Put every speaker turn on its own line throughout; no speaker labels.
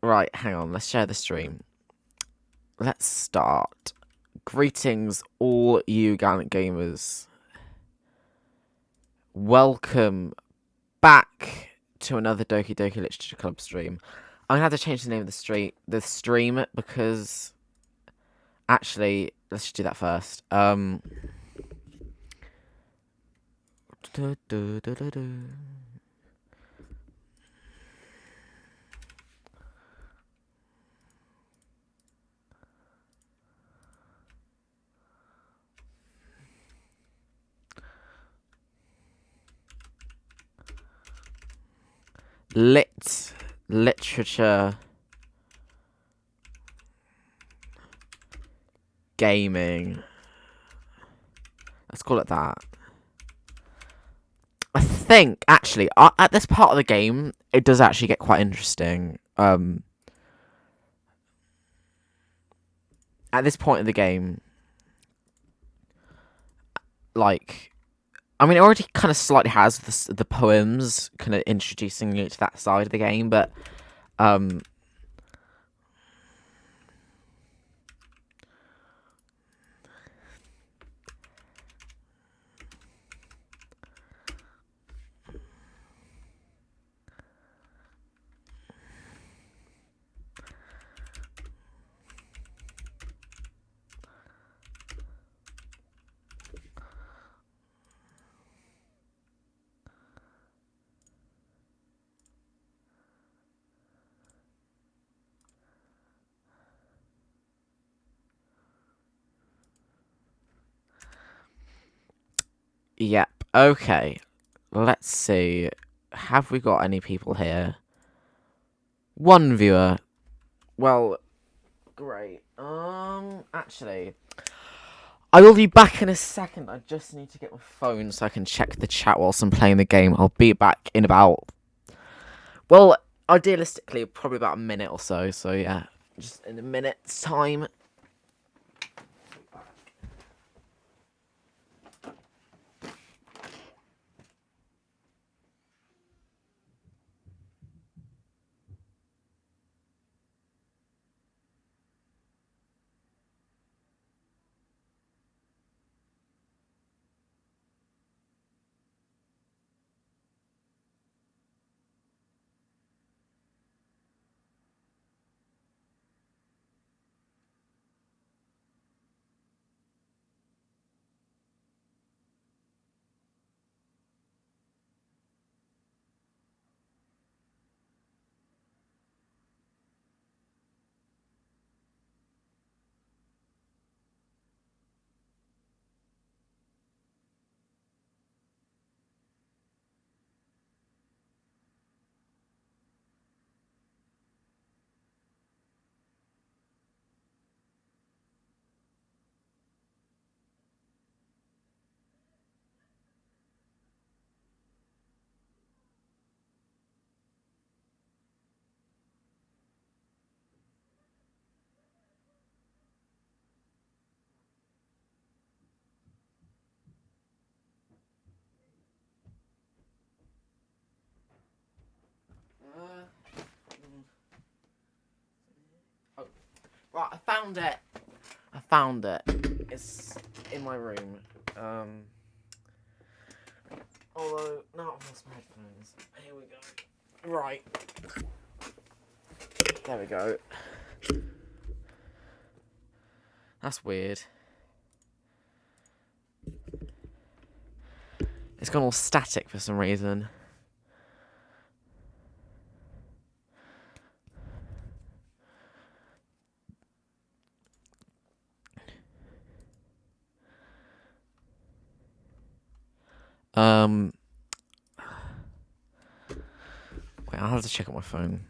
Right, hang on. Let's share the stream. Let's start. Greetings, all you gallant gamers. Welcome back to another Doki Doki Literature Club stream. I'm gonna have to change the name of the stream because actually, let's just do that first. Literature gaming. Let's call it that. I think actually at this part of the game it does actually get quite interesting. At this point of the game, like, I mean, it already kind of slightly has the poems kind of introducing you to that side of the game, but yep. Okay, let's see. Have we got any people here? One viewer. Well, great. Actually, I will be back in a second. I just need to get my phone so I can check the chat whilst I'm playing the game. I'll be back in about, well, idealistically, probably about a minute or so. So yeah, just in a minute's time. Right, I found it. It's in my room. Although, no, I've lost my headphones. Here we go. Right. There we go. That's weird. It's gone all static for some reason. Wait, I'll have to check out my phone.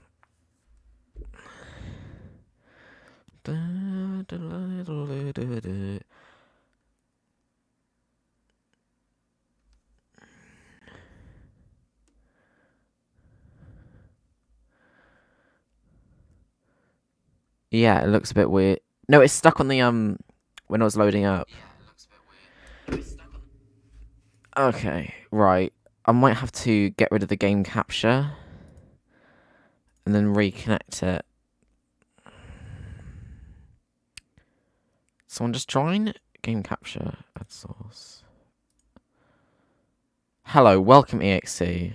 Yeah, it looks a bit weird. No, it's stuck on the when I was loading up. Yeah, it looks a bit weird. Okay, right. I might have to get rid of the game capture and then reconnect it. Someone just join? Game capture, add source. Hello, welcome EXE.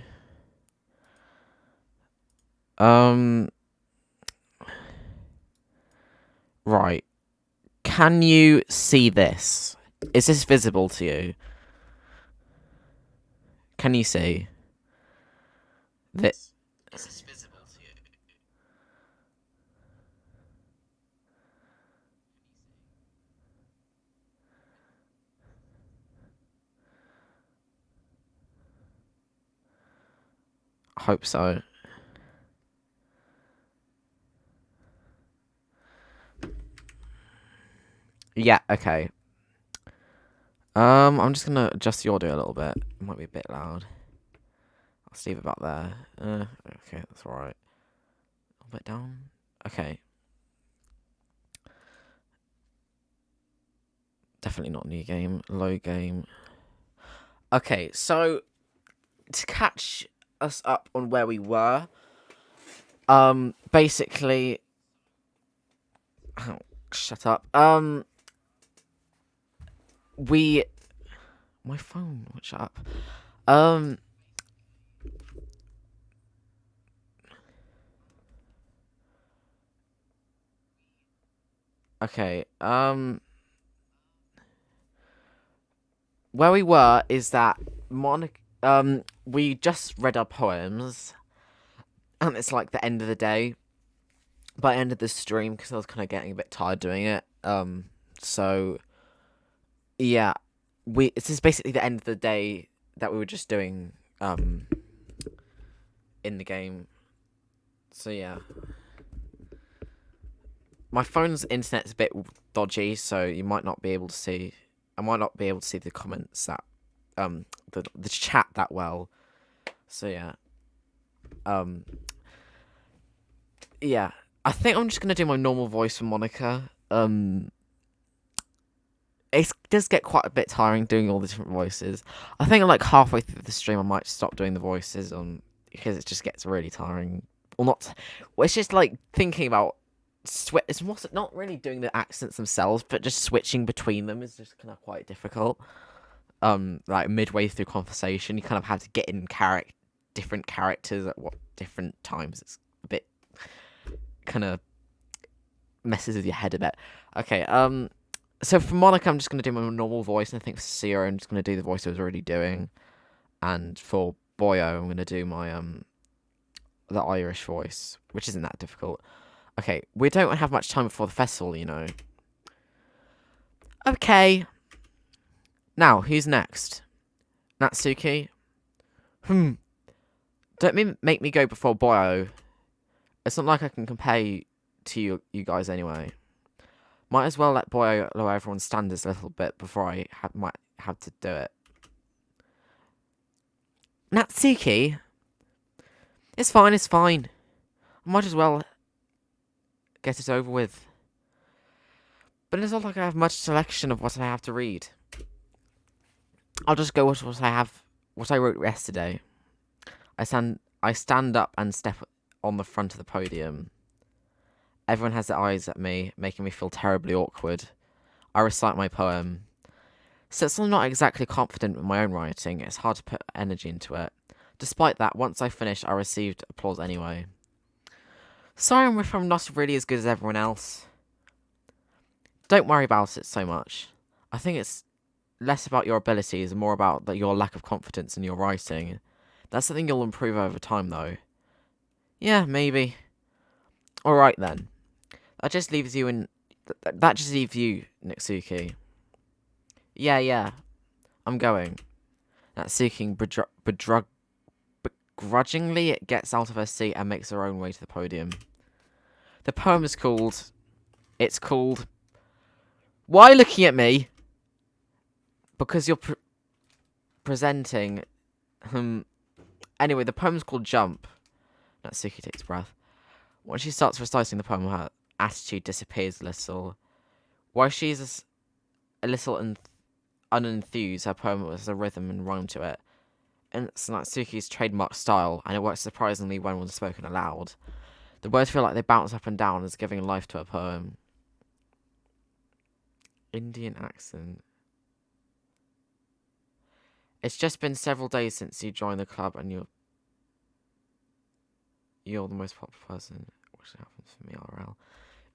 Right. Can you see this? Is this visible to you? Can you see? This. Is this visible to you? I hope so. Yeah, okay. I'm just gonna adjust the audio a little bit. It might be a bit loud. I'll leave it about there. Okay, that's alright. A little bit down. Okay. Definitely not new game. Low game. Okay, so to catch us up on where we were, basically, oh, shut up. My phone. Shut up. Okay. Where we were is that we just read our poems, and it's like the end of the day. But I ended the stream because I was kind of getting a bit tired doing it. So yeah, this is basically the end of the day that we were just doing in the game. So yeah, my phone's internet's a bit dodgy, so you might not be able to see. I might not be able to see the comments that the chat that well. So yeah, yeah. I think I'm just gonna do my normal voice for Monica. It does get quite a bit tiring doing all the different voices. I think like halfway through the stream I might stop doing the voices because it just gets really tiring. Well, not. Well, it's just like thinking about it's not really doing the accents themselves, but just switching between them is just kind of quite difficult. Like midway through conversation, you kind of have to get in different characters at what different times. It's a bit kind of messes with your head a bit. Okay. So for Monica, I'm just going to do my normal voice, and I think for Sayori, I'm just going to do the voice I was already doing. And for Boyo, I'm going to do my the Irish voice, which isn't that difficult. Okay, we don't have much time before the festival, you know. Okay. Now, who's next? Natsuki? Don't make me go before Boyo. It's not like I can compare to you guys anyway. Might as well let Boyo lower everyone's standards a little bit before I might have to do it. Natsuki? It's fine, it's fine. I might as well get it over with. But it's not like I have much selection of what I have to read. I'll just go with what I wrote yesterday. I stand up and step on the front of the podium. Everyone has their eyes at me, making me feel terribly awkward. I recite my poem. Since I'm not exactly confident with my own writing, it's hard to put energy into it. Despite that, once I finished, I received applause anyway. Sorry if I'm not really as good as everyone else. Don't worry about it so much. I think it's less about your abilities and more about your lack of confidence in your writing. That's something you'll improve over time, though. Yeah, maybe. Alright then. That just leaves you, Natsuki. Yeah. I'm going. Natsuki begrudgingly gets out of her seat and makes her own way to the podium. The poem is called... It's called... Why looking at me? Because you're presenting... Anyway, the poem's called Jump. Natsuki takes a breath. When she starts reciting the poem, her attitude disappears a little. While she's a little unenthused, her poem has a rhythm and rhyme to it. It's Natsuki's trademark style, and it works surprisingly well when spoken aloud. The words feel like they bounce up and down as giving life to a poem. Indian accent. It's just been several days since you joined the club, and you're the most popular person. Which happens for me, RL.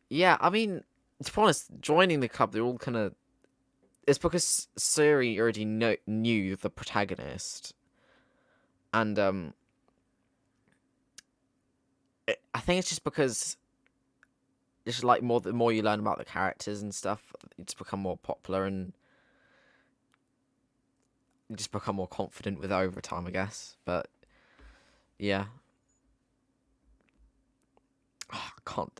Yeah, I mean, to be honest, joining the club, they're all kind of. It's because Sayori already knew the protagonist, and I think it's just because it's like the more you learn about the characters and stuff, you just become more popular and you just become more confident with it over time, I guess. But yeah, I can't.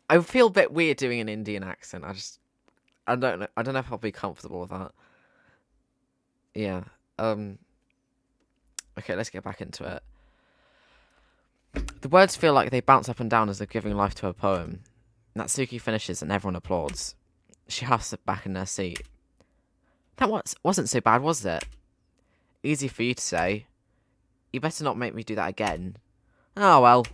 I feel a bit weird doing an Indian accent. I don't know. I don't know if I'll be comfortable with that. Yeah. Okay, let's get back into it. The words feel like they bounce up and down as they're giving life to a poem. Natsuki finishes and everyone applauds. She huffs back in her seat. That wasn't so bad, was it? Easy for you to say. You better not make me do that again. Oh well.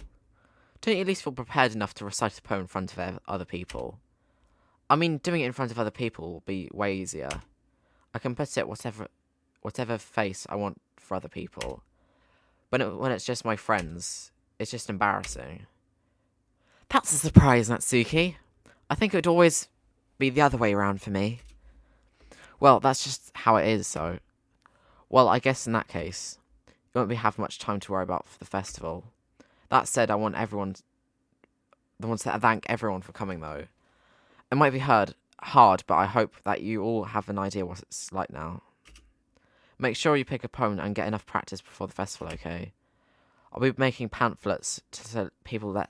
Don't you at least feel prepared enough to recite a poem in front of other people? I mean, doing it in front of other people will be way easier. I can put it whatever face I want for other people. When it's just my friends, it's just embarrassing. That's a surprise, Natsuki. I think it would always be the other way around for me. Well, that's just how it is, so. Well, I guess in that case, you won't have much time to worry about for the festival. That said, I want to thank everyone for coming, though. It might be hard, but I hope that you all have an idea what it's like now. Make sure you pick a poem and get enough practice before the festival, okay? I'll be making pamphlets to tell people that,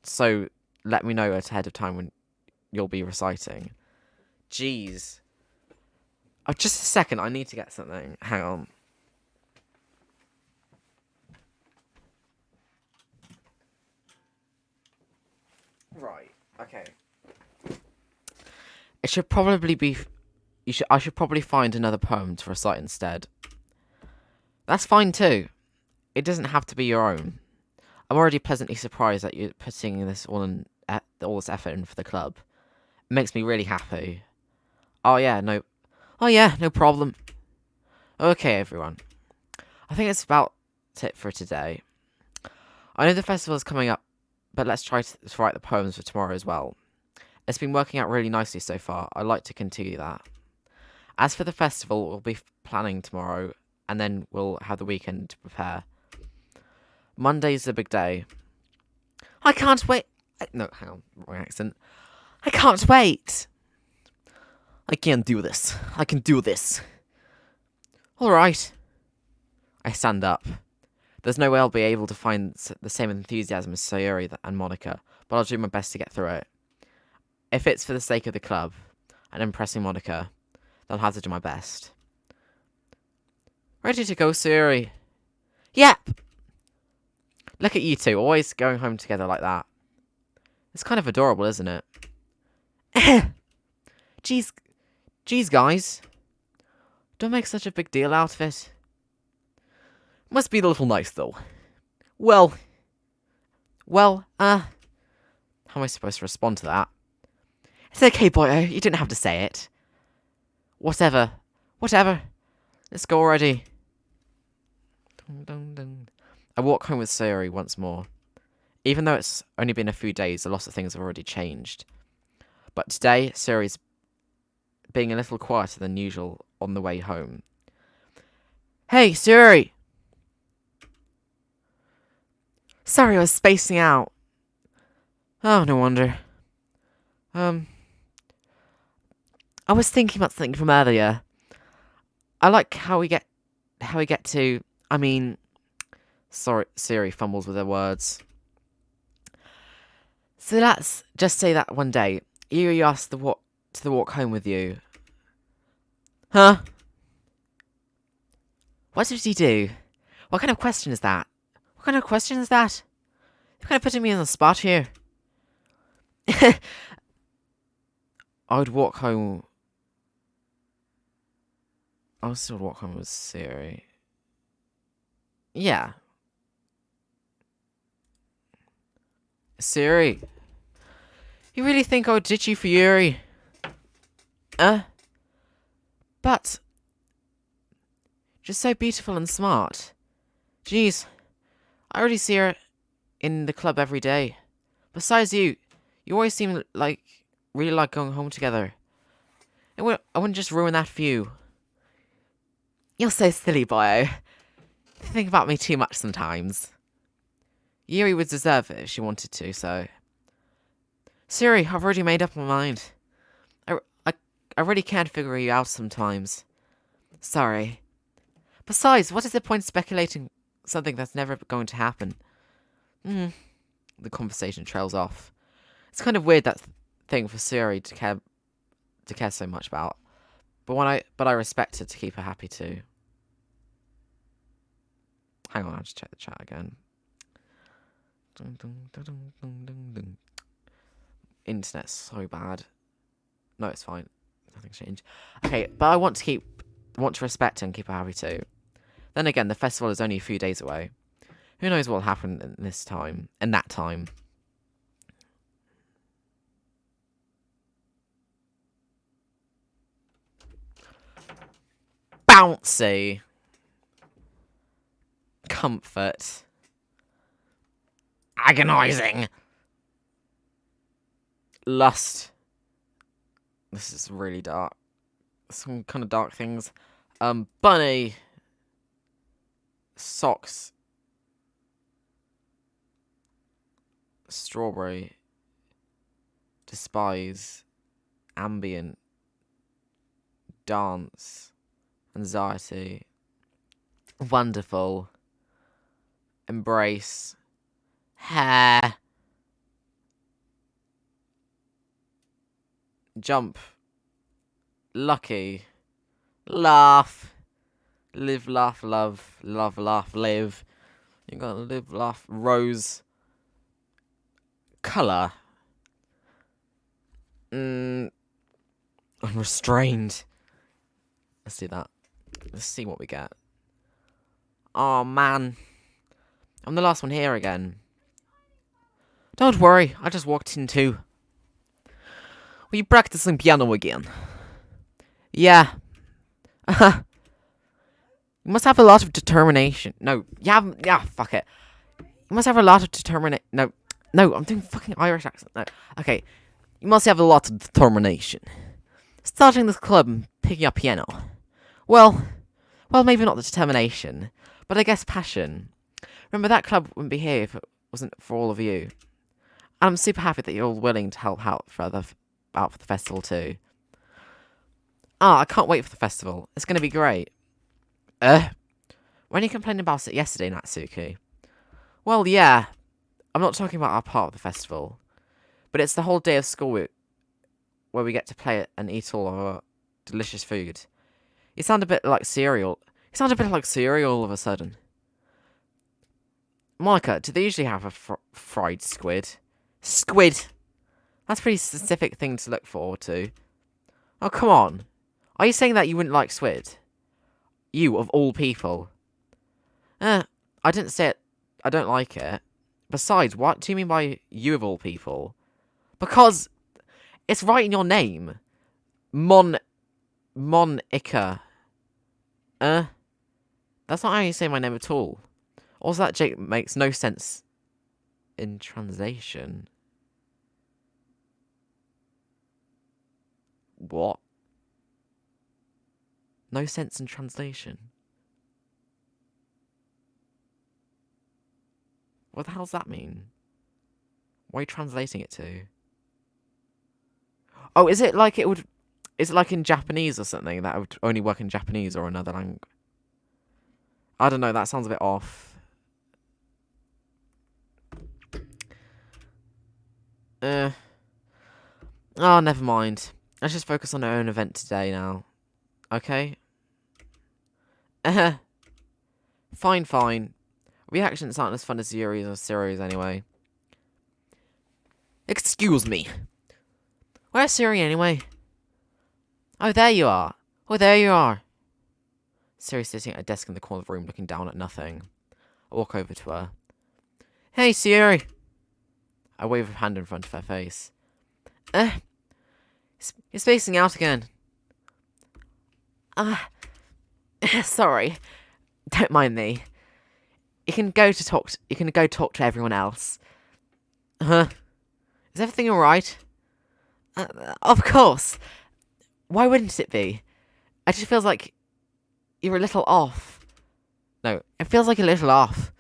so let me know ahead of time when you'll be reciting. Jeez. Oh, just a second, I need to get something. Hang on. Right, okay. It should probably be... I should probably find another poem to recite instead. That's fine too. It doesn't have to be your own. I'm already pleasantly surprised that you're putting all this effort in for the club. It makes me really happy. Oh yeah, no problem. Okay, everyone. I think it's about it for today. I know the festival's coming up, but let's try to write the poems for tomorrow as well. It's been working out really nicely so far. I'd like to continue that. As for the festival, we'll be planning tomorrow, and then we'll have the weekend to prepare. Monday's the big day. I can't wait. No, hang on, wrong accent. I can't wait. I can do this. I can do this. Alright. I stand up. There's no way I'll be able to find the same enthusiasm as Sayori and Monica, but I'll do my best to get through it. If it's for the sake of the club and impressing Monica, then I'll have to do my best. Ready to go, Sayori? Yep! Look at you two, always going home together like that. It's kind of adorable, isn't it? Jeez, guys. Don't make such a big deal out of it. Must be a little nice, though. Well, how am I supposed to respond to that? It's okay, boyo, you didn't have to say it. Whatever. Let's go already. I walk home with Sayori once more. Even though it's only been a few days, a lot of things have already changed. But today, Sayori's being a little quieter than usual on the way home. Hey, Sayori! Sorry, I was spacing out. Oh, no wonder. I was thinking about something from earlier. I like how we get to... I mean... Sorry, Sayori fumbles with her words. So let's just say that one day, you asked to walk home with you. Huh? What did he do? What kind of question is that? You're kind of putting me on the spot here. I would still walk home with Sayori. Yeah. Sayori, you really think I would ditch you for Yuri? But she's so beautiful and smart. Jeez, I already see her in the club every day. Besides you always seem like really like going home together. I wouldn't just ruin that for you. You're so silly, boyo. You think about me too much sometimes. Yuri would deserve it if she wanted to, so... Siri, I've already made up my mind. I, I, I really can't figure you out sometimes. Sorry. Besides, what is the point of speculating something that's never going to happen? The conversation trails off. It's kind of weird, that thing for Siri to care so much about. But I respect her to keep her happy too. Hang on, I'll just check the chat again. Internet's so bad. No, it's fine. Nothing's changed. Okay, but I want to respect her and keep her happy too. Then again, the festival is only a few days away. Who knows what will happen in that time. Bouncy. Comfort. Agonizing. Lust. This is really dark. Some kind of dark things. Bunny. Socks. Strawberry. Despise. Ambient. Dance. Anxiety. Wonderful. Embrace. Hair. Jump. Lucky. Laugh. Live, laugh, love. Love, laugh, live. You gotta live, laugh. Rose. Colour. I'm restrained. Let's do that. Let's see what we get. Oh man. I'm the last one here again. Don't worry, I just walked in too. Were you practicing piano again? Yeah. You must have a lot of determination. No, fuck it. You must have a lot of determination. No, I'm doing fucking Irish accent. No, okay. You must have a lot of determination. Starting this club and picking up piano. Well, maybe not the determination, but I guess passion. Remember, that club wouldn't be here if it wasn't for all of you. And I'm super happy that you're all willing to help out for the festival too. I can't wait for the festival. It's going to be great. When you complained about it yesterday, Natsuki? Well, yeah. I'm not talking about our part of the festival. But it's the whole day of school where we get to play and eat all our delicious food. You sound a bit like cereal. All of a sudden. Monica, do they usually have a fried squid? Squid! That's a pretty specific thing to look forward to. Oh, come on. Are you saying that you wouldn't like squid? You, of all people. I didn't say it. I don't like it. Besides, what do you mean by you of all people? Because it's right in your name. Monica. That's not how you say my name at all. Also, that joke makes no sense in translation. What? No sense in translation. What the hell does that mean? What are you translating it to? Oh, is it like in Japanese or something that would only work in Japanese or another language? I don't know, that sounds a bit off. Oh, never mind. Let's just focus on our own event today now. Okay? Fine. Reactions aren't as fun as Yuri's or Sayori's anyway. Excuse me. Where's Sayori anyway? Oh, there you are. Sayori's sitting at a desk in the corner of the room looking down at nothing. I walk over to her. Hey, Sayori! I wave a hand in front of her face. You're spacing out again. Sorry. Don't mind me. You can go talk to everyone else. Huh? Is everything alright? Of course. Why wouldn't it be? It just feels like you're a little off. No, it feels like a little off.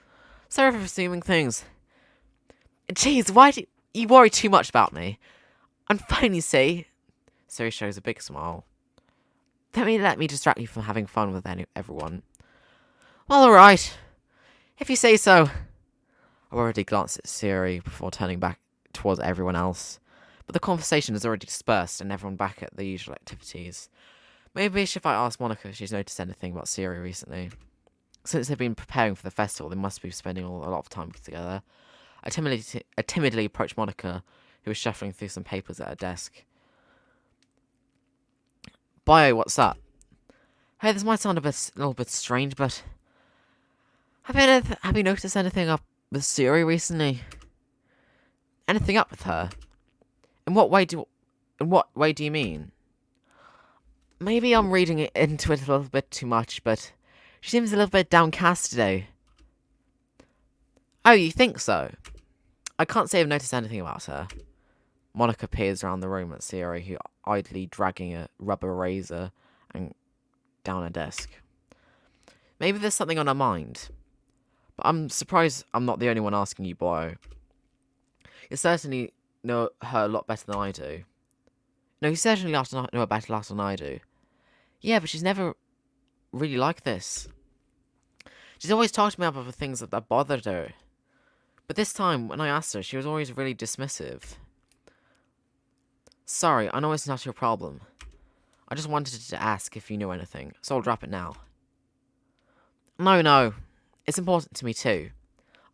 Sorry for assuming things. Jeez, why do you worry too much about me? I'm fine, you see. Siri shows a big smile. Let me distract you from having fun with everyone. Well, alright. If you say so. I've already glanced at Siri before turning back towards everyone else. But the conversation has already dispersed and everyone back at the usual activities. Maybe if I ask Monica if she's noticed anything about Siri recently. Since they've been preparing for the festival, they must be spending a lot of time together. I timidly approached Monica, who was shuffling through some papers at her desk. Bio, what's up? Hey, this might sound a little bit strange, but have you noticed anything up with Sayori recently? Anything up with her? In what way do you mean? Maybe I'm reading it into it a little bit too much, but she seems a little bit downcast today. Oh, you think so? I can't say I've noticed anything about her. Monica peers around the room at Sayori, who idly dragging a rubber razor and down her desk. Maybe there's something on her mind. But I'm surprised I'm not the only one asking you, boy. You certainly know her a lot better than I do. No, you certainly know her better than I do. Yeah, but she's never really like this. She's always talked to me about the things that bothered her. But this time, when I asked her, she was always really dismissive. Sorry, I know it's not your problem. I just wanted to ask if you knew anything, so I'll drop it now. No. It's important to me too.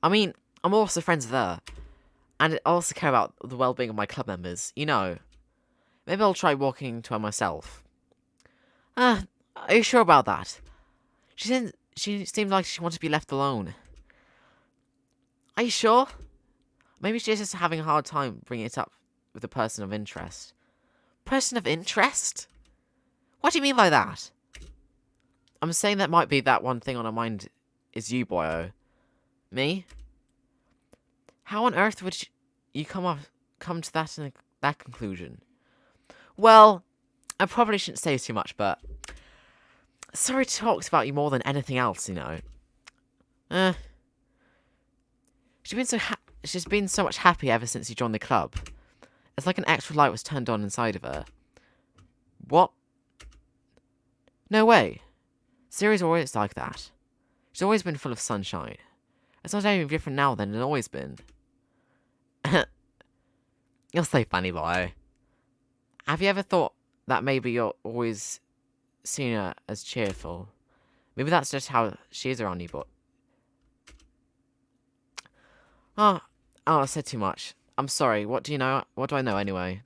I mean, I'm also friends with her. And I also care about the well-being of my club members, you know. Maybe I'll try walking to her myself. Are you sure about that? She seemed like she wanted to be left alone. Are you sure? Maybe she's just having a hard time bringing it up with a person of interest. Person of interest? What do you mean by that? I'm saying that might be that one thing on her mind is you, boyo. Me? How on earth would you come to that conclusion? Well, I probably shouldn't say too much, but Sorry talks about you more than anything else, you know. She's been so much happy ever since you joined the club. It's like an extra light was turned on inside of her. What? No way. Siri's always like that. She's always been full of sunshine. It's not any different now than it's always been. You're so funny, boy. Have you ever thought that maybe you're always seen her as cheerful? Maybe that's just how she is around you, but... Oh, I said too much. I'm sorry. What do you know? What do I know anyway?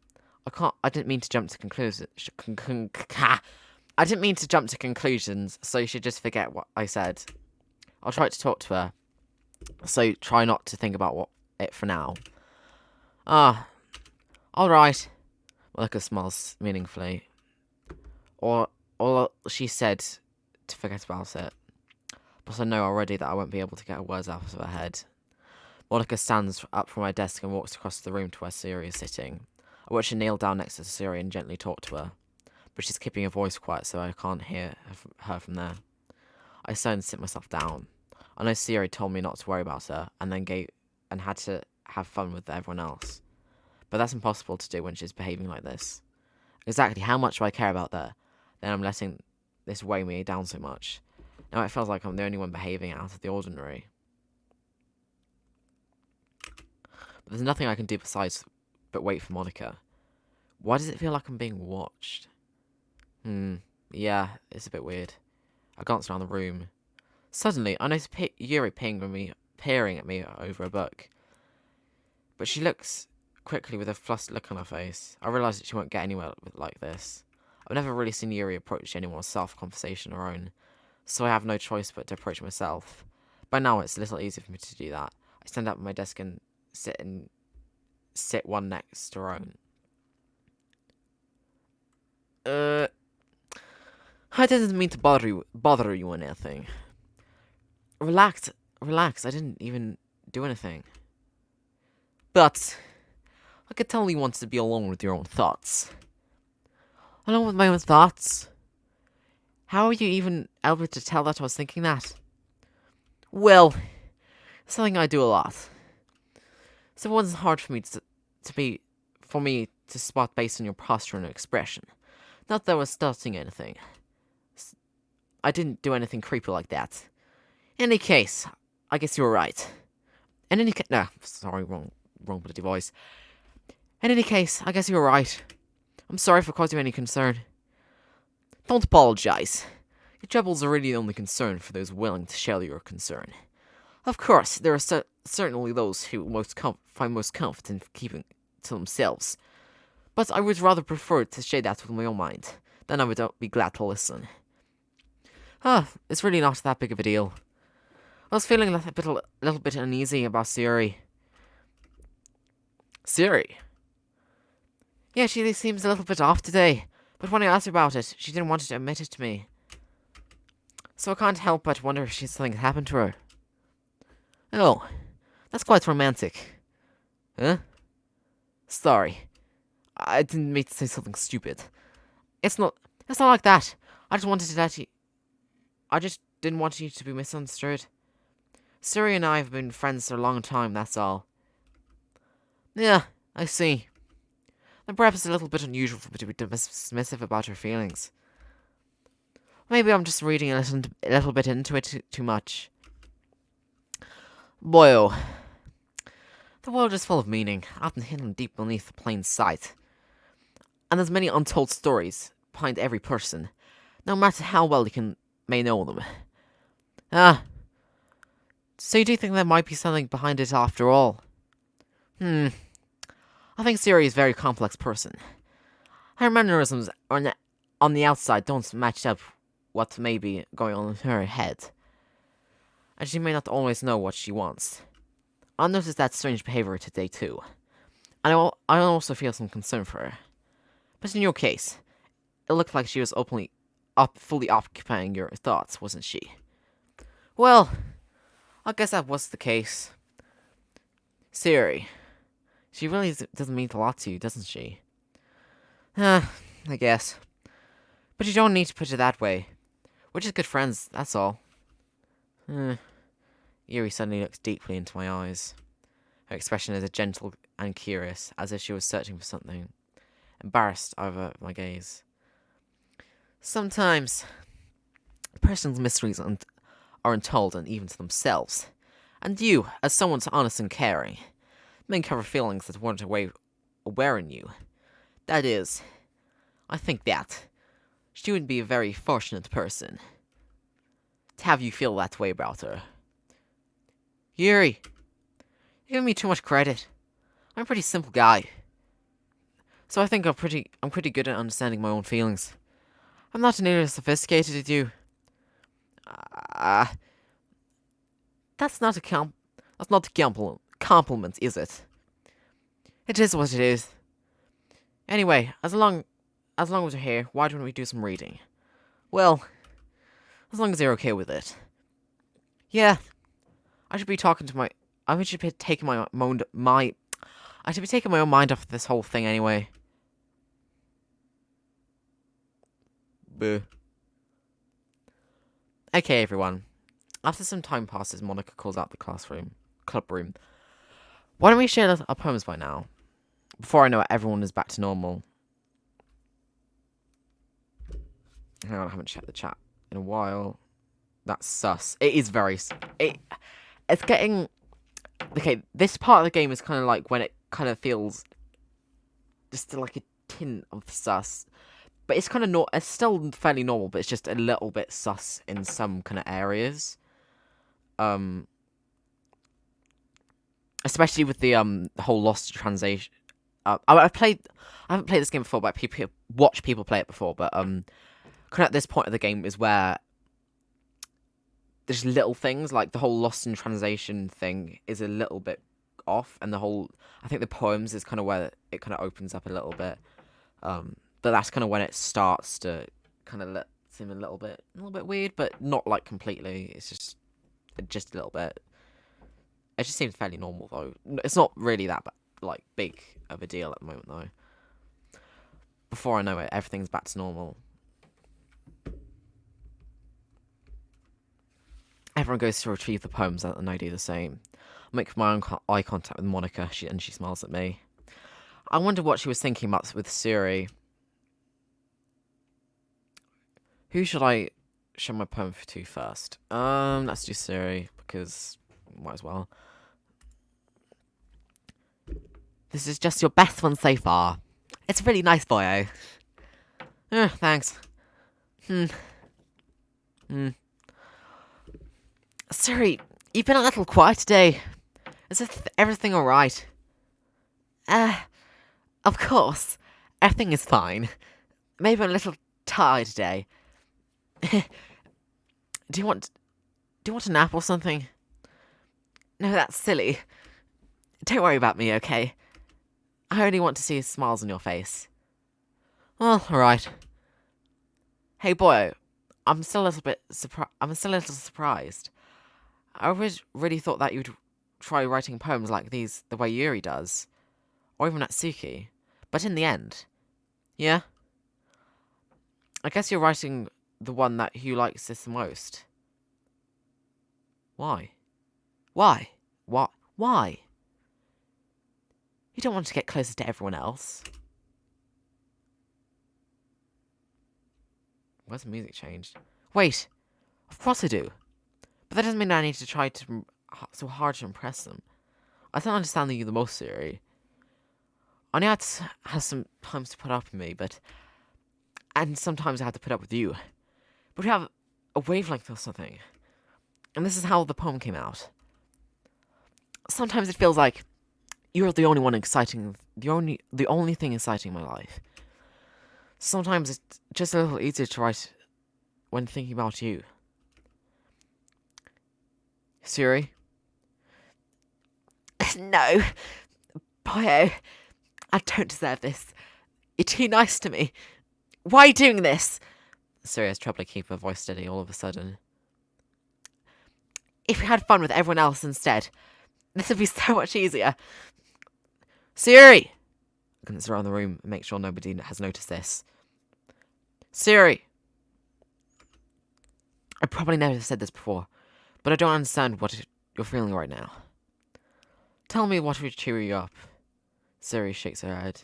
I didn't mean to jump to conclusions. I didn't mean to jump to conclusions, so you should just forget what I said. I'll try to talk to her. So try not to think about it for now. Alright. Monica smiles meaningfully. Or she said to forget about it. But I know already that I won't be able to get her words out of her head. Monica stands up from my desk and walks across the room to where Sayori is sitting. I watch her kneel down next to Sayori and gently talk to her. But she's keeping her voice quiet so I can't hear her from there. I sigh and sit myself down. I know Sayori told me not to worry about her and had to have fun with everyone else. But that's impossible to do when she's behaving like this. Exactly how much do I care about her? Then I'm letting this weigh me down so much. Now it feels like I'm the only one behaving out of the ordinary. But there's nothing I can do besides but wait for Monica. Why does it feel like I'm being watched? Yeah, it's a bit weird. I glance around the room. Suddenly, I notice Yuri peering at me over a book. But she looks quickly with a flustered look on her face. I realise that she won't get anywhere like this. I've never really seen Yuri approach anyone with self-conversation or own, so I have no choice but to approach myself. by now it's a little easier for me to do that. I stand up at my desk and sit one next to her own. I didn't mean to bother you or anything. Relax. I didn't even do anything. But I could tell you wanted to be alone with your own thoughts. Alone with my own thoughts? How are you even able to tell that I was thinking that? Well, it's something I do a lot. So it wasn't hard for me to spot based on your posture and expression. Not that I was starting anything. I didn't do anything creepy like that. In any case, I guess you were right. In any case, nah, sorry, wrong bloody voice. In any case, I guess you were right. I'm sorry for causing you any concern. Don't apologize. Your troubles are really the only concern for those willing to share your concern. Of course, there are certainly those who find most comfort in keeping to themselves. But I would rather prefer to share that with my own mind. Then I would be glad to listen. It's really not that big of a deal. I was feeling a little bit uneasy about Sayori. Sayori? Yeah, she seems a little bit off today. But when I asked her about it, she didn't want to admit it to me. So I can't help but wonder if something happened to her. Oh, that's quite romantic. Huh? Sorry. I didn't mean to say something stupid. It's not like that. I just didn't want you to be misunderstood. Sayori and I have been friends for a long time, that's all. Yeah, I see. Then perhaps it's a little bit unusual for me to be dismissive about her feelings. Maybe I'm just reading a little bit into it too much. Boy, oh. The world is full of meaning, often hidden deep beneath the plain sight. And there's many untold stories behind every person, no matter how well you may know them. So you do think there might be something behind it after all? I think Sayori is a very complex person. Her mannerisms on the outside don't match up what may be going on in her head. And she may not always know what she wants. I noticed that strange behavior today too. And I also feel some concern for her. But in your case, it looked like she was fully occupying your thoughts, wasn't she? Well, I guess that was the case. Sayori, she really doesn't mean a lot to you, doesn't she? I guess. But you don't need to put it that way. We're just good friends, that's all. Yuri suddenly looks deeply into my eyes. Her expression is gentle and curious, as if she was searching for something. Embarrassed over my gaze. Sometimes, a person's mysteries are untold and even to themselves. And you, as someone honest and caring, may cover feelings that weren't aware in you. That is, I think that she would be a very fortunate person to have you feel that way about her. Yuri, you're giving me too much credit. I'm a pretty simple guy. So I think I'm pretty good at understanding my own feelings. I'm not nearly as sophisticated as you. That's not a compliment, is it? It is what it is. Anyway, as long as we're here, why don't we do some reading? Well, as long as you're okay with it. Yeah, I should be taking my own mind off this whole thing anyway. Boo. Okay, everyone. After some time passes, Monica calls out the club room. Why don't we share our poems by now? Before I know it, everyone is back to normal. Hang on, I haven't checked the chat in a while. That's sus. It is very... It's getting... Okay, this part of the game is kind of like when it kind of feels just like a tint of sus. But it's kind of it's still fairly normal, but it's just a little bit sus in some kind of areas. Especially with the whole lost translation. I haven't played this game before, but watch people play it before. But kind of at this point of the game is where there's little things, like the whole lost in translation thing is a little bit off, and I think the poems is kind of where it kind of opens up a little bit. But that's kind of when it starts to kind of seem a little bit weird, but not like completely. It's just a little bit. It just seems fairly normal though. It's not really that like big of a deal at the moment though. Before I know it, everything's back to normal. Everyone goes to retrieve the poems, and I do the same. I make my own eye contact with Monica, and she smiles at me. I wonder what she was thinking about with Sayori. Who should I show my poem to first? Let's do Sayori, because might as well. This is just your best one so far. It's a really nice boyo. Thanks. Sayori, you've been a little quiet today. Is everything alright? Of course. Everything is fine. Maybe I'm a little tired today. Do you want a nap or something? No, that's silly. Don't worry about me, okay? I only want to see smiles on your face. Well, alright. Hey, boy, I'm still a little surprised. I always really thought that you'd try writing poems like these the way Yuri does. Or even Natsuki. But in the end... Yeah? I guess you're writing the one that Hugh likes the most. Why? Why? What? Why? You don't want to get closer to everyone else. Where's the music changed? Wait! Of course I do. But that doesn't mean I need to try so hard to impress them. I don't understand you the most, Sayori. I know it has some times to put up with me, and sometimes I have to put up with you. But we have a wavelength or something. And this is how the poem came out. Sometimes it feels like you're the only one exciting, the only thing exciting in my life. Sometimes it's just a little easier to write when thinking about you. Sayori? No. Boyo, I don't deserve this. You're too nice to me. Why are you doing this? Sayori has trouble to keep her voice steady all of a sudden. If we had fun with everyone else instead, this would be so much easier. Sayori! I glance around the room and make sure nobody has noticed this. Sayori! I probably never said this before, but I don't understand what you're feeling right now. Tell me what would cheer you up. Sayori shakes her head.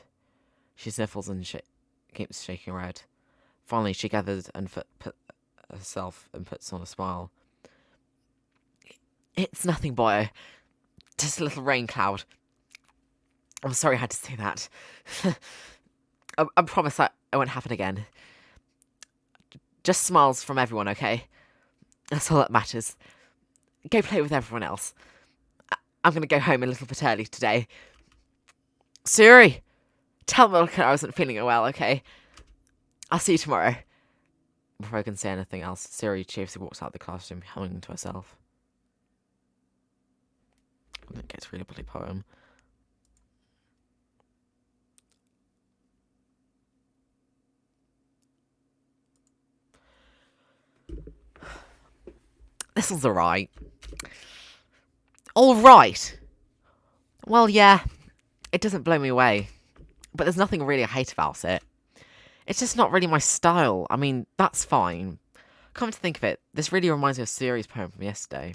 She sniffles and keeps shaking her head. Finally, she gathers and put herself and puts on a smile. It's nothing, boy. Just a little rain cloud. I'm sorry I had to say that. I promise it won't happen again. Just smiles from everyone, okay? That's all that matters. Go play with everyone else. I'm going to go home a little bit early today. Sayori! Tell Monica I wasn't feeling well, okay? I'll see you tomorrow. Before I can say anything else, Sayori cheerfully walks out of the classroom, humming to herself. And it gets to read a bloody poem. This was alright. Alright! Well, yeah, it doesn't blow me away. But there's nothing really I hate about it. It's just not really my style. I mean, that's fine. Come to think of it, this really reminds me of Sayori's poem from yesterday.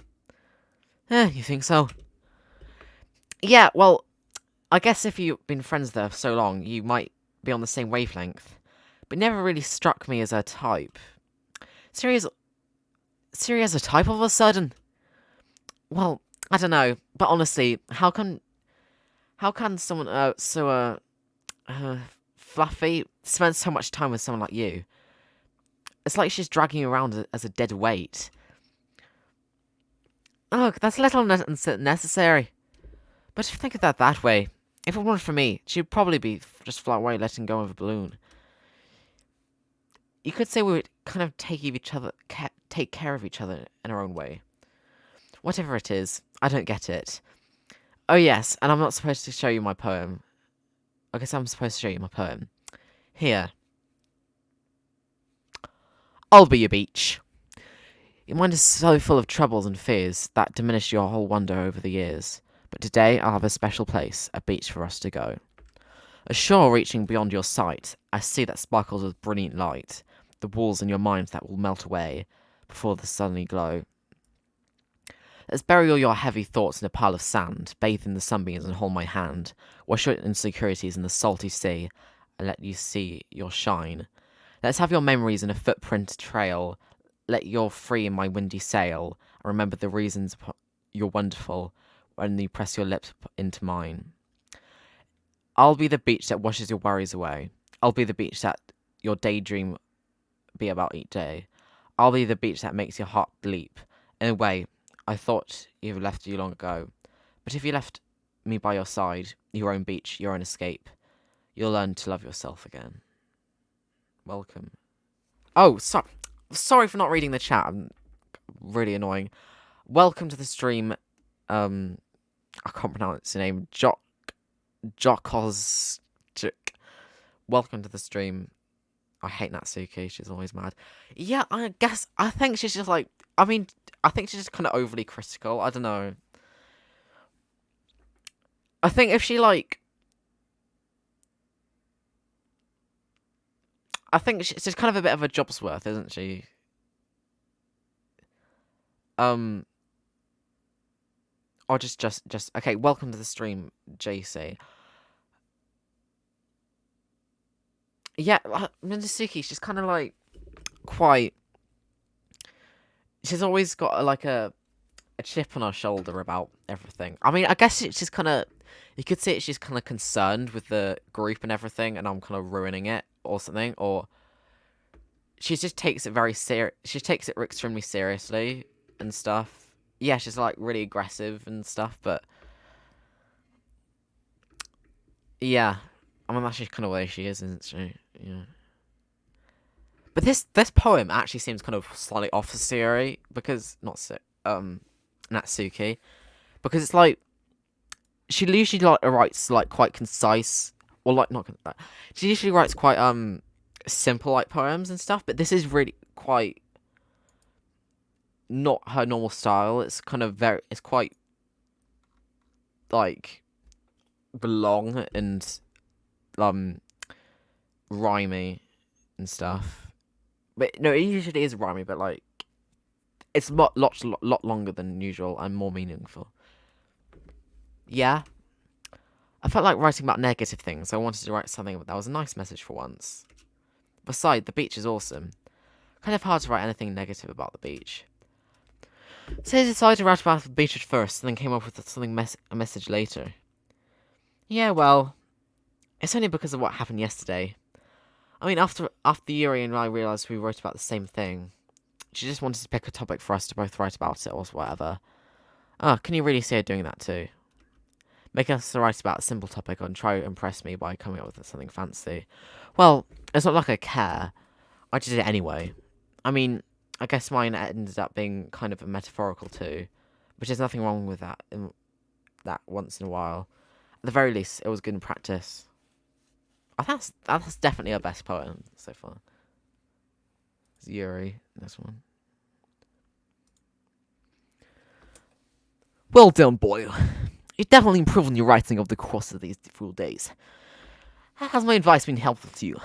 You think so? Yeah, well, I guess if you've been friends with her for so long, you might be on the same wavelength. But never really struck me as her type. Sayori has a type all of a sudden? Well, I don't know. But honestly, how can someone so fluffy spend so much time with someone like you? It's like she's dragging you around as a dead weight. Look, that's a little unnecessary. But if you think of that way, if it weren't for me, she'd probably be just flat away letting go of a balloon. You could say we would kind of take take care of each other in our own way. Whatever it is, I don't get it. Oh yes, and I'm not supposed to show you my poem. I guess I'm supposed to show you my poem. Here. I'll be your beach. Your mind is so full of troubles and fears that diminish your whole wonder over the years. But today I'll have a special place, a beach for us to go. A shore reaching beyond your sight, a sea that sparkles with brilliant light, the walls in your mind that will melt away before the sunny glow. Let's bury all your heavy thoughts in a pile of sand, bathe in the sunbeams and hold my hand, wash your insecurities in the salty sea, and let you see your shine. Let's have your memories in a footprint trail, let you're free in my windy sail, and remember the reasons you're wonderful when you press your lips into mine. I'll be the beach that washes your worries away. I'll be the beach that your daydream be about each day. I'll be the beach that makes your heart leap. In a way, I thought you left you long ago. But if you left me by your side, your own beach, your own escape, you'll learn to love yourself again. Welcome. Oh, sorry for not reading the chat. I'm really annoying. Welcome to the stream. I can't pronounce your name. Jokos. Welcome to the stream. I hate Natsuki. She's always mad. Yeah, I think she's just like. I think she's just kind of overly critical. I don't know. I think if she like. I think she's just kind of a bit of a job's worth, isn't she? Or just okay. Welcome to the stream, JC. Yeah, Natsuki, she's kind of like quite. She's always got like a chip on her shoulder about everything. I mean, I guess it's just kind of. You could say she's kind of concerned with the group and everything, and I'm kind of ruining it or something. Or she just takes it very serious. She takes it extremely seriously and stuff. Yeah, she's like really aggressive and stuff, but yeah, I mean that's just kind of the way she is, isn't she? Yeah. But this poem actually seems kind of slightly off the Sayori because Natsuki, because it's like she usually like writes like quite concise or like not. She usually writes quite simple like poems and stuff, but this is really quite not her normal style. It's kind of it's quite like long and rhymey and stuff. But no, it usually is rhymey, but like it's lot longer than usual and more meaningful. Yeah, I felt like writing about negative things, so I wanted to write something that was a nice message for once. Besides, the beach is awesome. Kind of hard to write anything negative about the beach. So I decided to write about the beach at first, and then came up with a message later. Yeah, well, it's only because of what happened yesterday. I mean, after Yuri and I realised we wrote about the same thing, she just wanted to pick a topic for us to both write about it or whatever. Can you really see her doing that too? Making us write about a simple topic and try to impress me by coming up with something fancy. Well, it's not like I care. I just did it anyway. I mean, I guess mine ended up being kind of a metaphorical too, which is nothing wrong with that. That once in a while, at the very least, it was good in practice. I think that's definitely our best poem so far. It's Yuri, this one. Well done, boy. You've definitely improved on your writing over the course of these difficult days. Has my advice been helpful to you?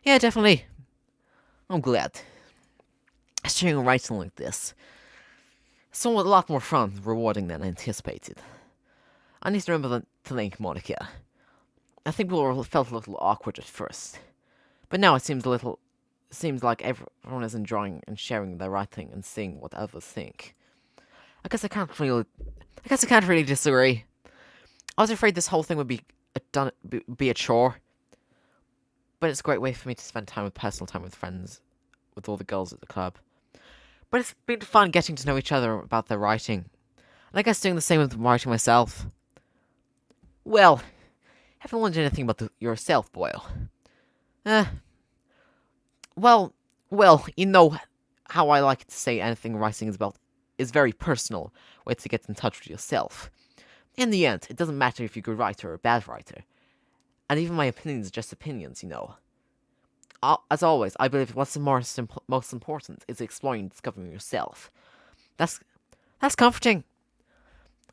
Yeah, definitely. I'm glad. Sharing writing like this. It's a lot more fun and rewarding than I anticipated. I need to remember to thank Monica. I think we felt a little awkward at first, but now it seems like everyone is enjoying and sharing their writing and seeing what others think. I guess I can't really disagree. I was afraid this whole thing would be a chore, but it's a great way for me to spend personal time with friends, with all the girls at the club. But it's been fun getting to know each other about their writing, and I guess doing the same with writing myself. Well, haven't learned anything about yourself, Boyle. Well, how I like to say anything writing is about is very personal way to get in touch with yourself. In the end, it doesn't matter if you're a good writer or a bad writer. And even my opinions are just opinions, you know. As always, I believe what's most important is exploring and discovering yourself. That's that's comforting.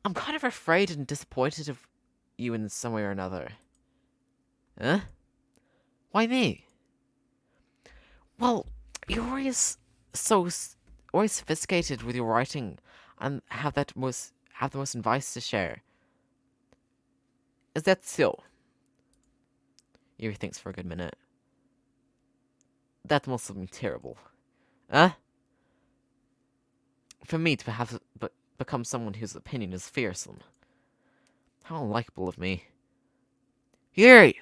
I'm kind of afraid and disappointed of you in some way or another. Huh? Why me? Well, you're always always sophisticated with your writing, and have the most advice to share. Is that so? Yuri thinks for a good minute. That must have been terrible. Huh? For me to become someone whose opinion is fearsome. How unlikable of me. Yuri!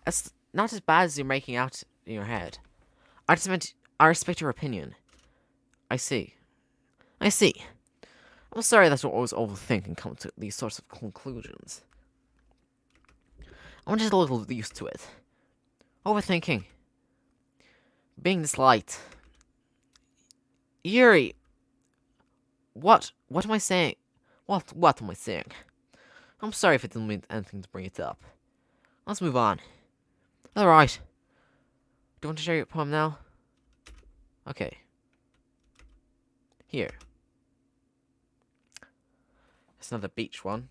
It's not as bad as you're making out in your head. I respect your opinion. I see. I see. I'm sorry that you always overthink and come to these sorts of conclusions. I'm just a little used to it. Overthinking. Being this light. Yuri! What am I saying? What am I saying? I'm sorry if it didn't mean anything to bring it up. Let's move on. Alright. Do you want to share your poem now? Okay. Here. It's another beach one.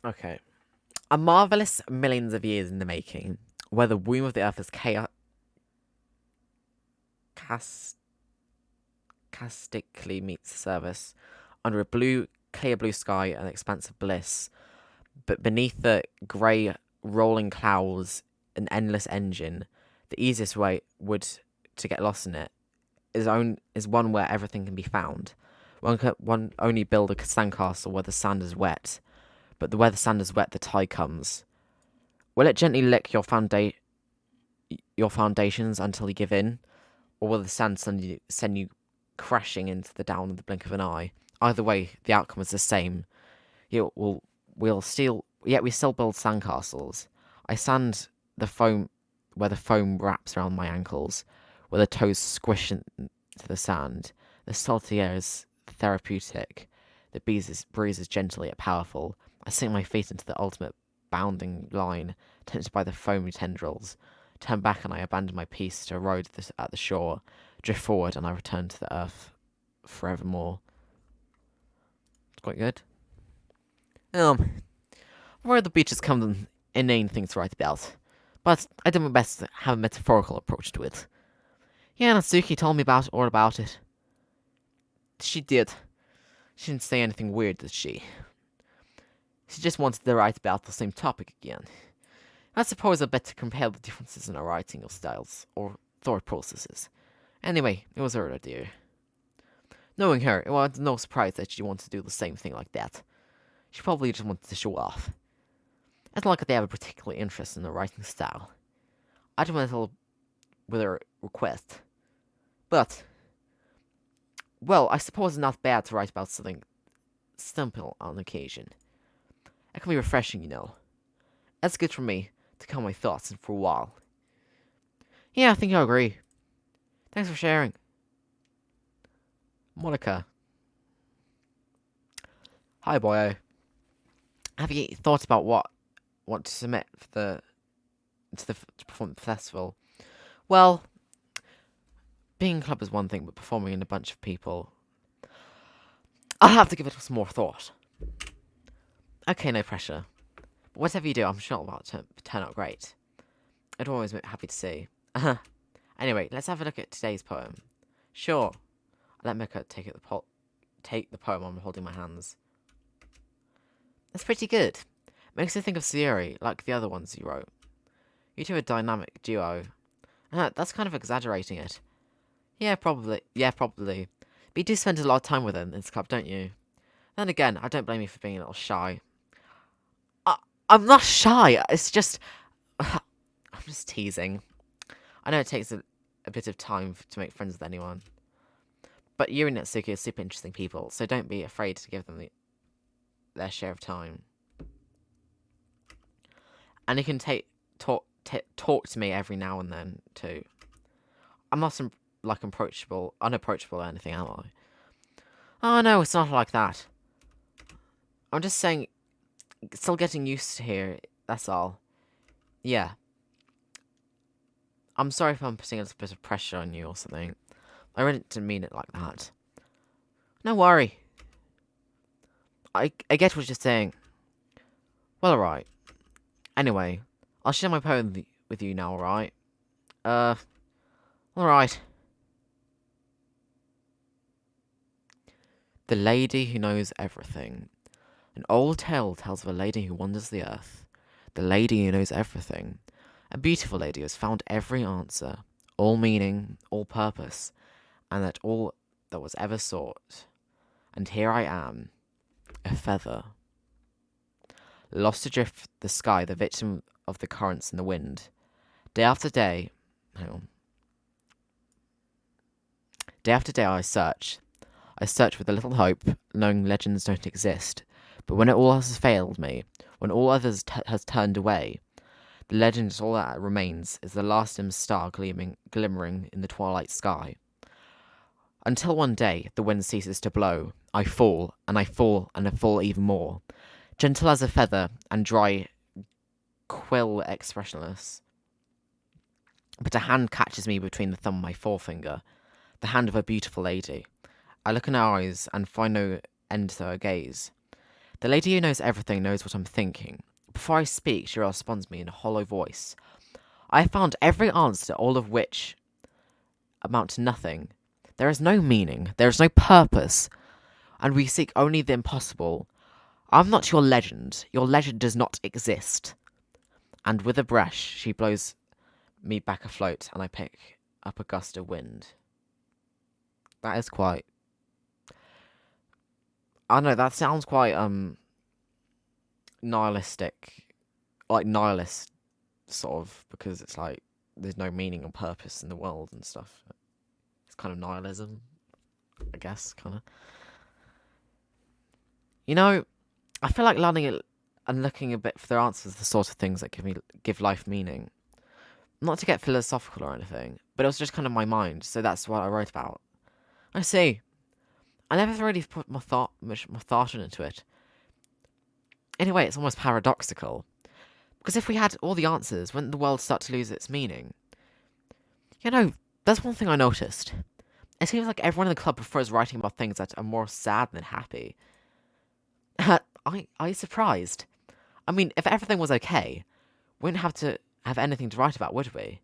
Okay. A marvelous millions of years in the making, where the womb of the earth is castically meets the surface, under a clear blue sky and expansive bliss, but beneath the grey rolling clouds, an endless engine. The easiest way to get lost in it is one where everything can be found. One only build a sandcastle where the sand is wet, but where the sand is wet, the tide comes. Will it gently lick your foundations until you give in, or will the sand send you crashing into the down in the blink of an eye? Either way, the outcome is the same. Yet we still build sandcastles. I sand the foam where the foam wraps around my ankles, where the toes squish into the sand. The salty air is therapeutic. The breeze is gentle yet powerful. I sink my feet into the ultimate bounding line, tempted by the foamy tendrils. Turn back and I abandon my peace to erode at the shore. Drift forward and I return to the earth forevermore. It's quite good. Where the beaches come in inane things to write about, but I did my best to have a metaphorical approach to it. Yeah, Natsuki told me all about it. She did. She didn't say anything weird, did she? She just wanted to write about the same topic again. I suppose I better compare the differences in our writing styles, or thought processes. Anyway, it was her idea. Knowing her, it was no surprise that she wanted to do the same thing like that. She probably just wanted to show off. It's not like they have a particular interest in her writing style. I just went a little with her request. But, well, I suppose it's not bad to write about something simple on occasion. It can be refreshing, you know. It's good for me to calm my thoughts for a while. Yeah, I think I agree. Thanks for sharing. Monica. Hi, boyo. Have you thought about what to submit for to perform at the festival? Well, being in a club is one thing, but performing in a bunch of people, I'll have to give it some more thought. Okay, no pressure. But whatever you do, I'm sure it'll turn out great. I'd always be happy to see. Anyway, let's have a look at today's poem. Sure. Let Mika take the poem I'm holding in my hands. That's pretty good. Makes me think of Sayori, like the other ones you wrote. You two are a dynamic duo. That's kind of exaggerating it. Yeah, probably. But you do spend a lot of time with them in this club, don't you? Then again, I don't blame you for being a little shy. I'm not shy. It's just... I'm just teasing. I know it takes a bit of time to make friends with anyone. But you and Natsuki are super interesting people, so don't be afraid to give them their share of time. And you can talk to me every now and then too. I'm not unapproachable or anything, am I? Oh no, it's not like that. I'm just saying, still getting used to here. That's all. Yeah. I'm sorry if I'm putting a little bit of pressure on you or something. I really didn't mean it like that. No worry. I get what you're saying. Well, alright. Anyway, I'll share my poem with you now, alright? Alright. The Lady Who Knows Everything. An old tale tells of a lady who wanders the earth. The lady who knows everything. A beautiful lady who has found every answer, all meaning, all purpose, and that all that was ever sought. And here I am, a feather. Lost adrift the sky, the victim of the currents and the wind. Day after day, hang on. Day after day I search. I search with a little hope, knowing legends don't exist. But when it all has failed me, when all others has turned away, the legend is all that remains, is the last dim star glimmering in the twilight sky. Until one day the wind ceases to blow, I fall, and I fall, and I fall even more. Gentle as a feather, and dry, quill expressionless. But a hand catches me between the thumb and my forefinger, the hand of a beautiful lady. I look in her eyes, and find no end to her gaze. The lady who knows everything knows what I'm thinking. Before I speak, she responds me in a hollow voice. I have found every answer, all of which amount to nothing. There is no meaning, there is no purpose, and we seek only the impossible. I'm not your legend does not exist. And with a brush, she blows me back afloat, and I pick up a gust of wind. That is quite... I don't know, that sounds quite, nihilistic. Like, nihilist, sort of, because it's like, there's no meaning or purpose in the world and stuff. It's kind of nihilism, I guess, kind of. You know, I feel like learning it and looking a bit for their answers, the sort of things that give life meaning. Not to get philosophical or anything, but it was just kind of my mind, so that's what I wrote about. I see. I never really put much thought into it. Anyway, it's almost paradoxical. Because if we had all the answers, wouldn't the world start to lose its meaning? You know, there's one thing I noticed. It seems like everyone in the club prefers writing about things that are more sad than happy. Are you surprised? I mean, if everything was okay, we wouldn't have to have anything to write about, would we?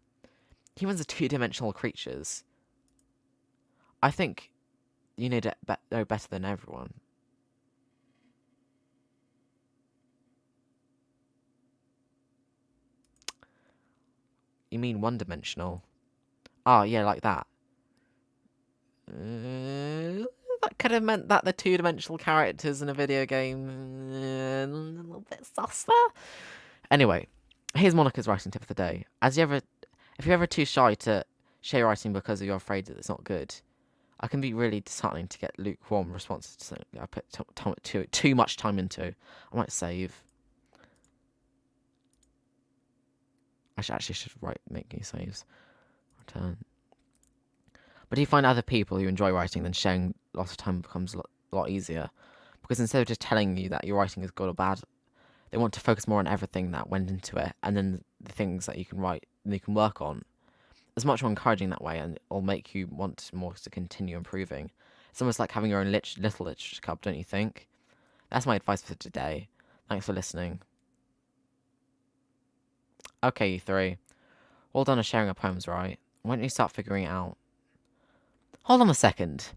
Humans are two-dimensional creatures. I think you know better than everyone. You mean one-dimensional? Ah, yeah, like that. That could have meant that the two-dimensional characters in a video game a little bit sus there. Anyway, here's Monica's writing tip of the day. If you're ever too shy to share writing because you're afraid that it's not good, I can be really disheartening to get lukewarm responses to something I put too much time into. I might save. I should write making saves. Return. But if you find other people who enjoy writing, then sharing lots of time becomes a lot easier. Because instead of just telling you that your writing is good or bad, they want to focus more on everything that went into it, and then the things that you can write and you can work on. It's much more encouraging that way, and it'll make you want more to continue improving. It's almost like having your own little literature club, don't you think? That's my advice for today. Thanks for listening. Okay, you three. All done with sharing our poems, right? Why don't you start figuring it out? Hold on a second.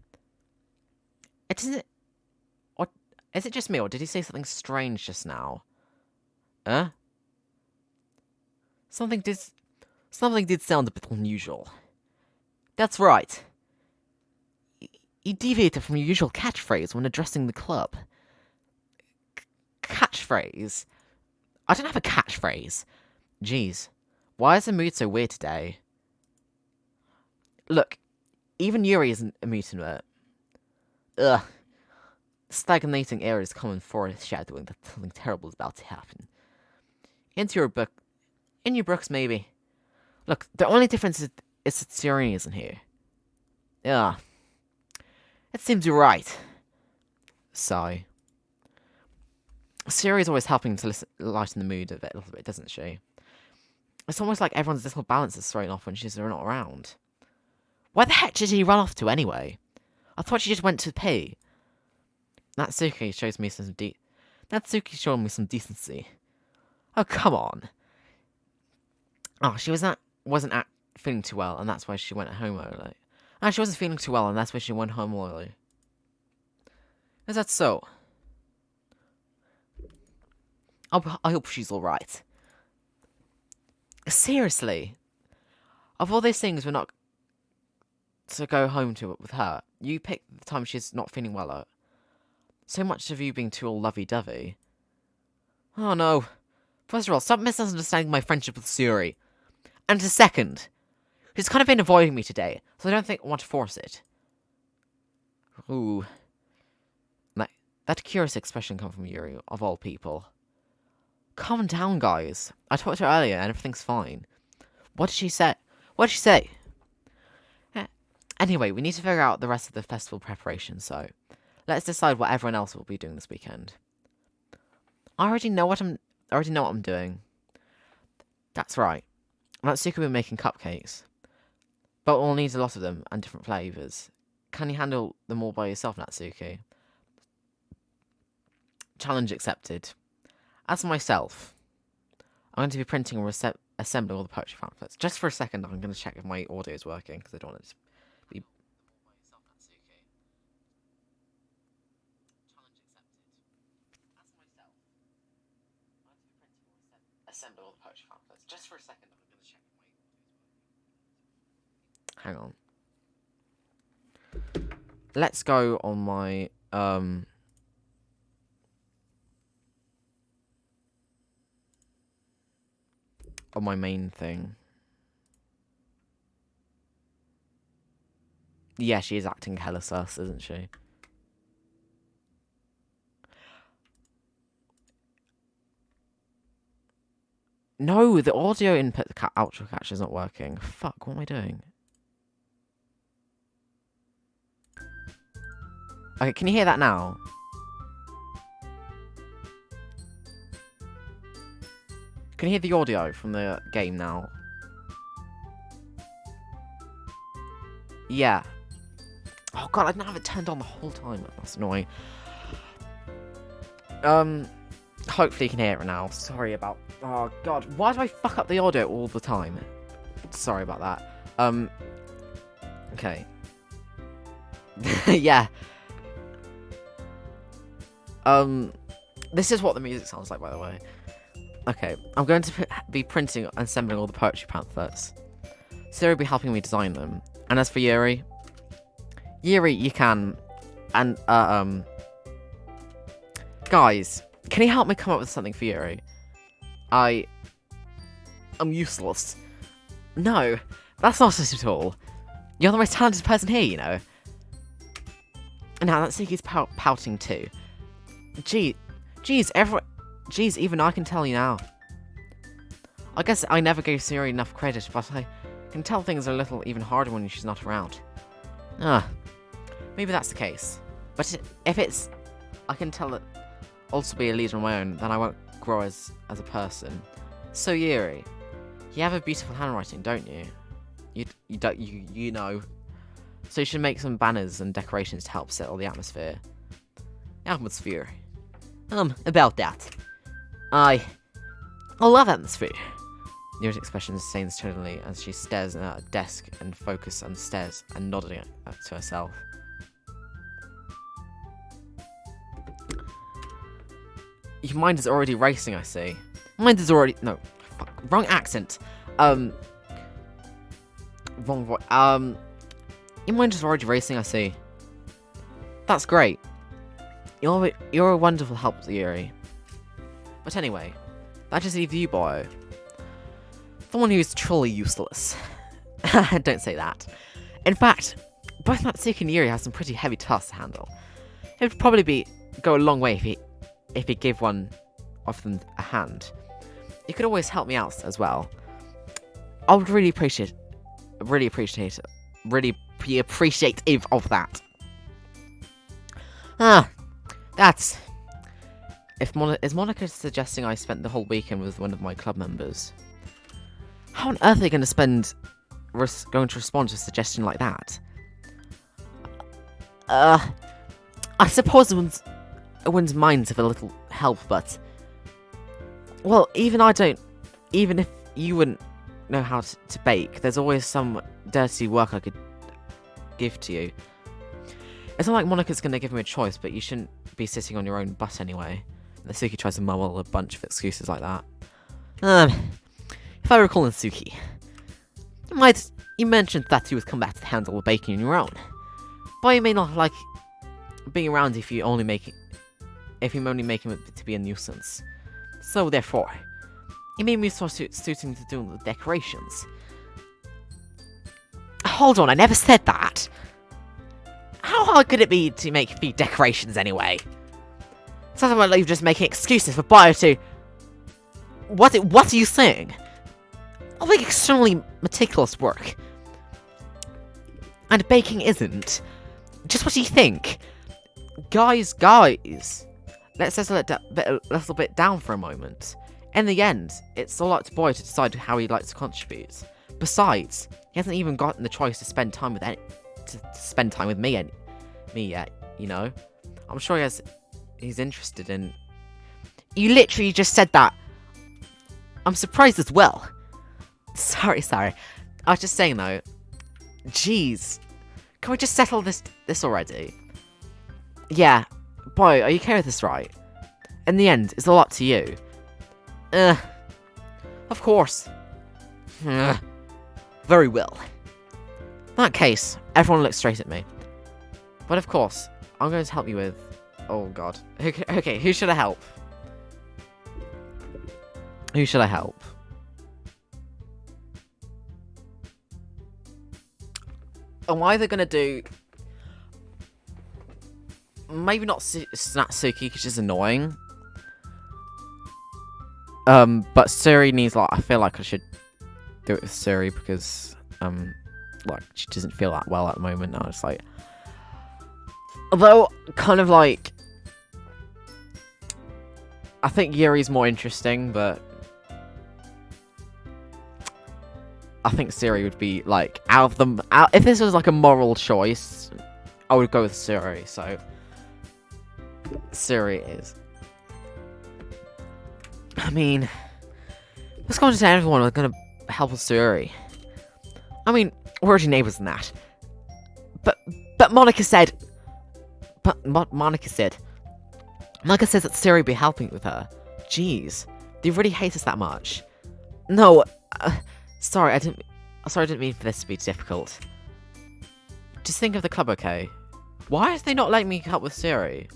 Or is it just me, or did he say something strange just now? Huh? Something did sound a bit unusual. That's right. You deviated from your usual catchphrase when addressing the club. Catchphrase? I don't have a catchphrase. Jeez. Why is the mood so weird today? Look, even Yuri isn't a mutant. Ugh. Stagnating air is common forest shadowing that something terrible is about to happen. Into your book. In your books, maybe. Look, the only difference is that Sayori isn't here. Yeah. It seems you're right. Sigh. Sayori's always helping to lighten the mood of it a little bit, doesn't she? It's almost like everyone's little balance is thrown off when she's not around. Where the heck did he run off to anyway? I thought she just went to pee. Natsuki shows me some Natsuki showed me some decency. Oh, come on. Oh, she wasn't feeling too well, and that's why she went home early. Ah, she wasn't feeling too well, and that's why she went home early. Is that so? I hope she's alright. Seriously? Of all these things we're not to go home to with her, you pick the time she's not feeling well at. So much of you being too all lovey-dovey. Oh no. First of all, stop misunderstanding my friendship with Sayori. And a second, she's kind of been avoiding me today, so I don't think I want to force it. Ooh. That curious expression come from Yuri, of all people. Calm down, guys. I talked to her earlier and everything's fine. What did she say? Anyway, we need to figure out the rest of the festival preparation, so let's decide what everyone else will be doing this weekend. I already know what I'm doing. That's right. Natsuki will be making cupcakes. But we'll need a lot of them and different flavours. Can you handle them all by yourself, Natsuki? Challenge accepted. As for myself, I'm going to be printing or assembling all the poetry pamphlets. Just for a second, I'm going to check if my audio is working, because I don't want it to be... Assemble all the poetry pamphlets. Just for a second, I'm going to check if my audio is working. Hang on. Let's go on my main thing. Yeah, she is acting hella sus, isn't she? No, the audio input outro catch is not working. Fuck, what am I doing? Okay, can you hear that now? Can you hear the audio from the game now? Yeah. Oh god, I didn't have it turned on the whole time. That's annoying. Hopefully you can hear it now. Sorry about... Oh god, why do I fuck up the audio all the time? Sorry about that. Okay. Yeah. This is what the music sounds like, by the way. Okay, I'm going to be printing and assembling all the poetry pamphlets. Sayori will be helping me design them. And as for Yuri, you can. And, guys, can you help me come up with something for Yuri? I'm useless. No, that's not it at all. You're the most talented person here, you know. And now Natsuki's pouting too. Jeez, even I can tell you now. I guess I never gave Sayori enough credit, but I can tell things are a little even harder when she's not around. Maybe that's the case. But if it's... I can tell it also be a leader on my own, then I won't grow as a person. So Yuri, you have a beautiful handwriting, don't you? You know. So you should make some banners and decorations to help settle the atmosphere. Atmosphere. About that. I love atmosphere. Yuri's expression stays tonally as she stares at a desk and focuses on the stairs and nodding to herself. Your mind is already racing, I see. Mind is already... No. Fuck. Wrong accent. Wrong voice. Your mind is already racing, I see. That's great. You're a wonderful help to Yuri. But anyway, that just leaves you, boy. The one who's truly useless. Don't say that. In fact, both Natsuki and Yuri have some pretty heavy tasks to handle. It would probably go a long way if he gave one of them a hand. you could always help me out as well. I would really appreciate it. Really be appreciative of that. That's... Is Monica suggesting I spent the whole weekend with one of my club members? How on earth are they going to going to respond to a suggestion like that? I suppose it wouldn't mind of a little help, but... Well, even if you wouldn't know how to bake, there's always some dirty work I could give to you. It's not like Monica's going to give me a choice, but you shouldn't be sitting on your own butt anyway. Natsuki tries to mumble a bunch of excuses like that. If I recall, Natsuki, you mentioned that you would come back to handle the baking on your own. But you may not like being around if you're only making it to be a nuisance. So therefore, you made me start suiting to doing the decorations. Hold on, I never said that. How hard could it be to make the decorations anyway? Sounds like you're just making excuses for Bio to... What are you saying? I like extremely meticulous work. And baking isn't. Just what do you think? Guys, let's settle it a little bit down for a moment. In the end, it's all up to Boy to decide how he'd like to contribute. Besides, he hasn't even gotten the choice to spend time with me yet, you know? I'm sure he's interested in... You literally just said that. I'm surprised as well. Sorry. I was just saying though. Jeez. Can we just settle this already? Yeah. Boy, are you okay with this, right? In the end, it's all up to you. Of course. Very well. In that case, everyone looks straight at me. But of course, I'm going to help you with... Oh god. Okay, who should I help? Who should I help? I'm either gonna do... Maybe not Natsuki, because she's annoying. But Sayori needs, like, I feel like I should do it with Sayori because, like, she doesn't feel that well at the moment. Now it's like... Although, kind of like... I think Yuri's more interesting, but... I think Sayori would be, like, if this was, like, a moral choice, I would go with Sayori, so... Sayori is. I mean... Let's go to everyone, we're gonna help with Sayori. I mean, we're already neighbours in that. But Monica said... Monica says that Sayori would be helping with her. Jeez. Do you really hate us that much? No, sorry, I didn't mean for this to be difficult. Just think of the club, okay? Why is they not letting me help with Sayori?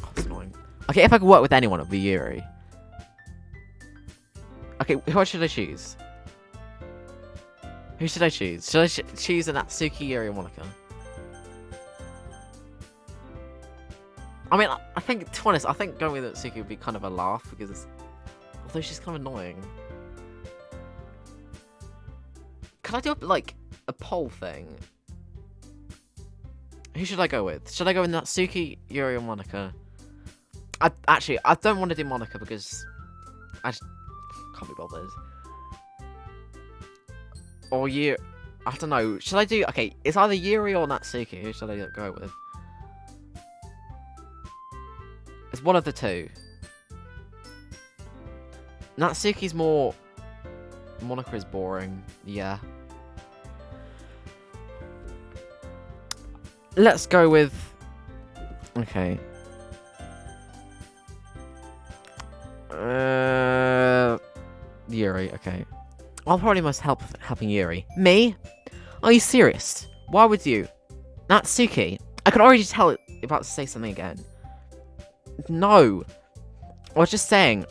Oh, it's annoying. Okay, if I could work with anyone, it would be Yuri. Okay, who should I choose? Who should I choose? Should I choose a Natsuki, Yuri, or Monica? I mean, I think, to be honest, I think going with Natsuki would be kind of a laugh, because... Although she's kind of annoying. Can I do, like, a poll thing? Who should I go with? Should I go with Natsuki, Yuri, or Monica? Actually, I don't want to do Monica, because... I just can't be bothered. Or you... I don't know. Should I do... Okay, it's either Yuri or Natsuki. Who should I go with? It's one of the two. Natsuki's more... Monica is boring. Yeah. Let's go with... Okay. Yuri, okay. I'll probably most helping Yuri. Me? Are you serious? Why would you? Natsuki? I can already tell it about to say something again. No. I was just saying,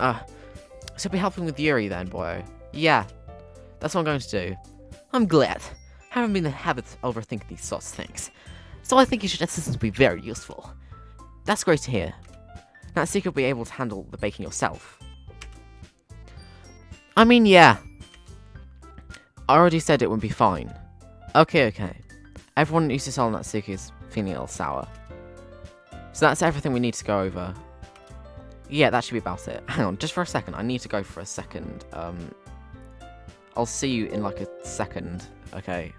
so be helping with Yuri then, boy. Yeah. That's what I'm going to do. I'm glad. I haven't been in the habit of overthinking these sorts of things. So I think you should assistance will be very useful. That's great to hear. Natsuki will be able to handle the baking yourself. I mean, yeah. I already said it would be fine. Okay. Everyone used to sell Natsuki is feeling a little sour. So that's everything we need to go over. Yeah, that should be about it. Hang on, just for a second. I need to go for a second. I'll see you in like a second. Okay.